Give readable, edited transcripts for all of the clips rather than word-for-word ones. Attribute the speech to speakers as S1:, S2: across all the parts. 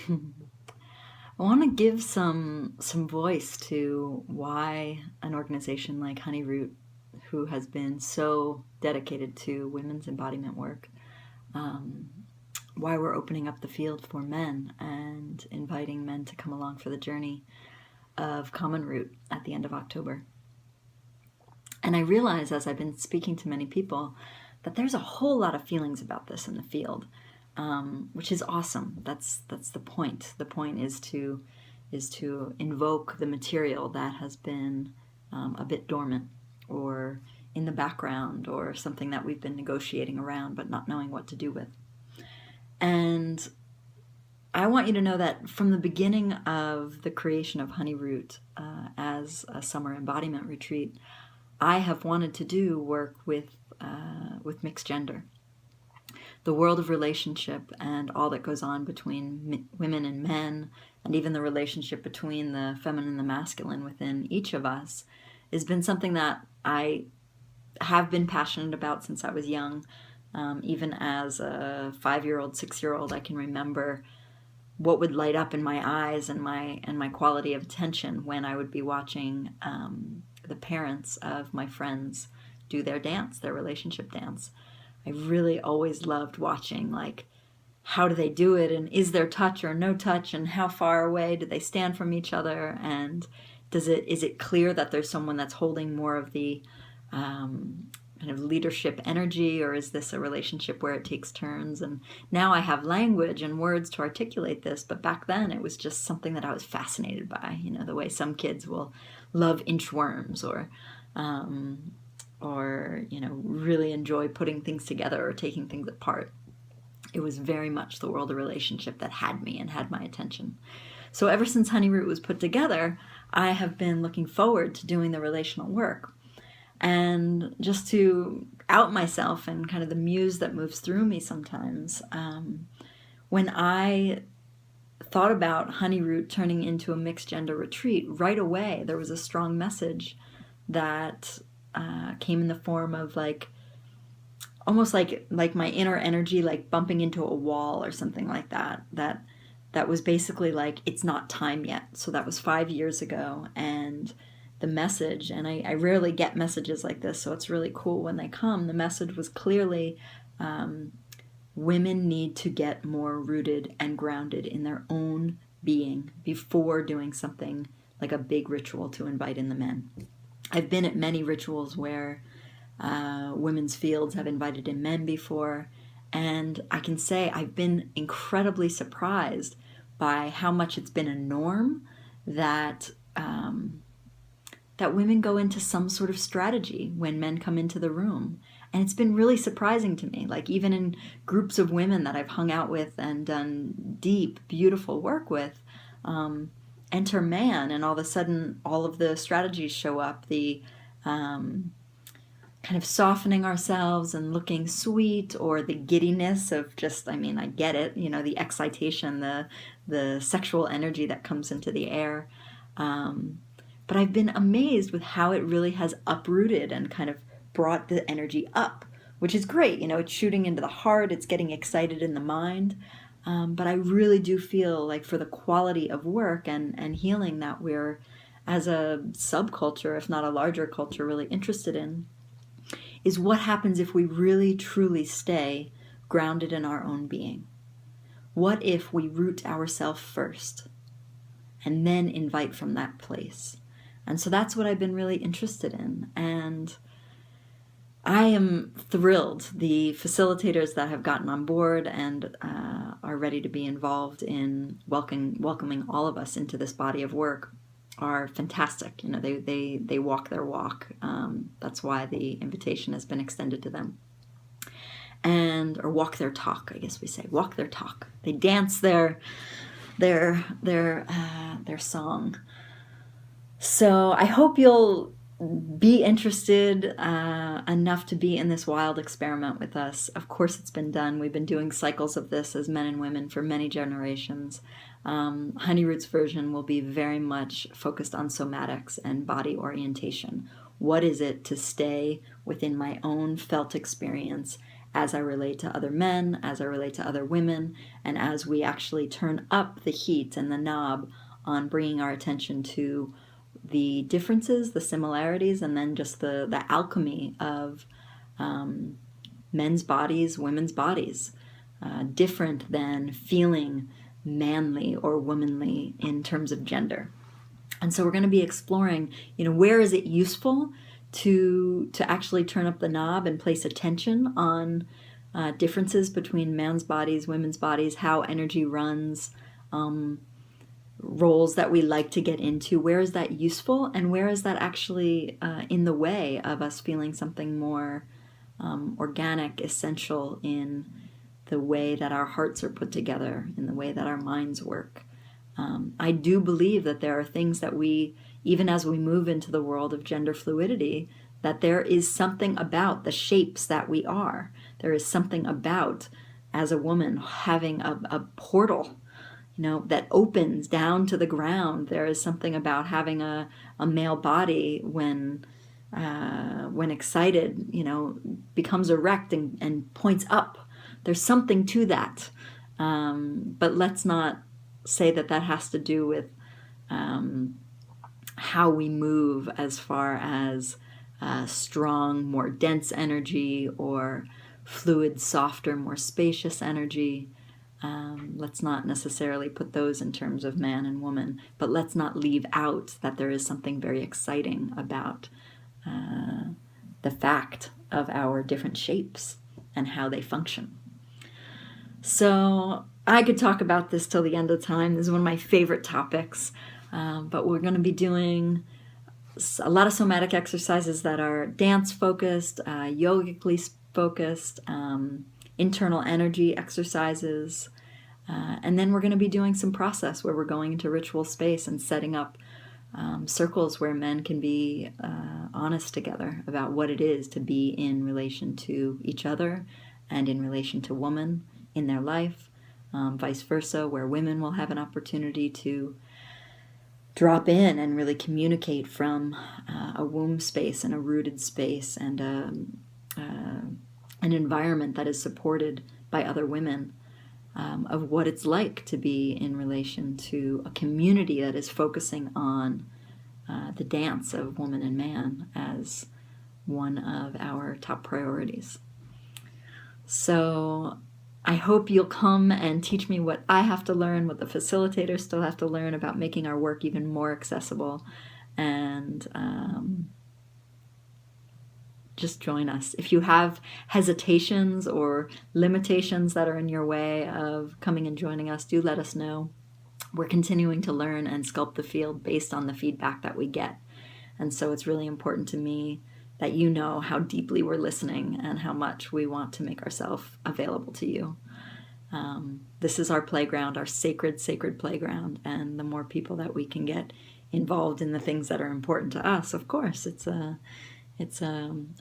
S1: I want to give some voice to why an organization like Honeyroot, who has been so dedicated to women's embodiment work, um, why we're opening up the field for men and inviting men to come along for the journey of Common Root at the end of October. And I realize as I've been speaking to many people that there's a whole lot of feelings about this in the field, which is awesome. That's the point. The point is to invoke the material that has been a bit dormant or in the background or something that we've been negotiating around but not knowing what to do with. And I want you to know that from the beginning of the creation of Honeyroot as a summer embodiment retreat, I have wanted to do work with mixed gender. The world of relationship and all that goes on between women and men, and even the relationship between the feminine and the masculine within each of us, has been something that I have been passionate about since I was young. Even as a 5-year-old, 6-year-old, I can remember what would light up in my eyes and my quality of attention when I would be watching the parents of my friends do their dance, their relationship dance. I really always loved watching, like, how do they do it, and is there touch or no touch, and how far away do they stand from each other, and is it clear that there's someone that's holding more of the kind of leadership energy, or is this a relationship where it takes turns? And now I have language and words to articulate this, but back then it was just something that I was fascinated by. You know, the way some kids will love inchworms or you know, really enjoy putting things together or taking things apart. It was very much the world of relationship that had me and had my attention. So ever since Honeyroot was put together, I have been looking forward to doing the relational work. And just to out myself and kind of the muse that moves through me sometimes, when I thought about Honeyroot turning into a mixed gender retreat, right away there was a strong message that came in the form of like almost like my inner energy like bumping into a wall or something like that was basically like, it's not time yet. So that was 5 years ago, and the message, and I rarely get messages like this, so it's really cool when they come. The message was clearly women need to get more rooted and grounded in their own being before doing something like a big ritual to invite in the men. I've been at many rituals where women's fields have invited in men before, and I can say I've been incredibly surprised by how much it's been a norm that that women go into some sort of strategy when men come into the room. And it's been really surprising to me. Like, even in groups of women that I've hung out with and done deep, beautiful work with, enter man, and all of a sudden all of the strategies show up. The kind of softening ourselves and looking sweet, or the giddiness of just, I mean, I get it, you know, the excitation, the sexual energy that comes into the air. But I've been amazed with how it really has uprooted and kind of brought the energy up, which is great. You know, it's shooting into the heart, it's getting excited in the mind. But I really do feel like for the quality of work and healing that we're, as a subculture, if not a larger culture, really interested in, is what happens if we really truly stay grounded in our own being. What if we root ourselves first and then invite from that place? And so that's what I've been really interested in. And I am thrilled. The facilitators that have gotten on board and are ready to be involved in welcoming all of us into this body of work are fantastic. You know, they walk their walk. That's why the invitation has been extended to them. Or walk their talk, I guess we say. Walk their talk. They dance their song. So I hope you'll be interested enough to be in this wild experiment with us. Of course, it's been done. We've been doing cycles of this as men and women for many generations. Honeyroot's version will be very much focused on somatics and body orientation. What is it to stay within my own felt experience as I relate to other men, as I relate to other women, and as we actually turn up the heat and the knob on bringing our attention to the differences, the similarities, and then just the alchemy of men's bodies, women's bodies, different than feeling manly or womanly in terms of gender. And so we're going to be exploring, where is it useful to actually turn up the knob and place attention on differences between men's bodies, women's bodies, how energy runs, roles that we like to get into. Where is that useful, and where is that actually in the way of us feeling something more organic, essential in the way that our hearts are put together, in the way that our minds work. I do believe that there are things that we, even as we move into the world of gender fluidity, that there is something about the shapes that we are. There is something about, as a woman, having a portal, that opens down to the ground. There is something about having a male body when excited, becomes erect and points up. There's something to that. But let's not say that has to do with how we move as far as strong, more dense energy, or fluid, softer, more spacious energy. Let's not necessarily put those in terms of man and woman, but let's not leave out that there is something very exciting about the fact of our different shapes and how they function. So I could talk about this till the end of time. This is one of my favorite topics, but we're going to be doing a lot of somatic exercises that are dance-focused, yogically focused, internal energy exercises, and then we're going to be doing some process where we're going into ritual space and setting up circles where men can be honest together about what it is to be in relation to each other and in relation to woman in their life, vice versa, where women will have an opportunity to drop in and really communicate from a womb space and a rooted space and an environment that is supported by other women, of what it's like to be in relation to a community that is focusing on the dance of woman and man as one of our top priorities. So I hope you'll come and teach me what I have to learn, what the facilitators still have to learn about making our work even more accessible, and just join us. If you have hesitations or limitations that are in your way of coming and joining us, do let us know. We're continuing to learn and sculpt the field based on the feedback that we get. And so it's really important to me that you know how deeply we're listening and how much we want to make ourselves available to you. This is our playground, our sacred, sacred playground. And the more people that we can get involved in the things that are important to us, of course, it's a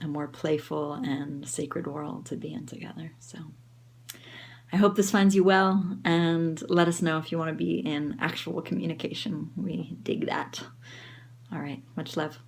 S1: more playful and sacred world to be in together. So I hope this finds you well, and let us know if you want to be in actual communication. We dig that. All right, much love.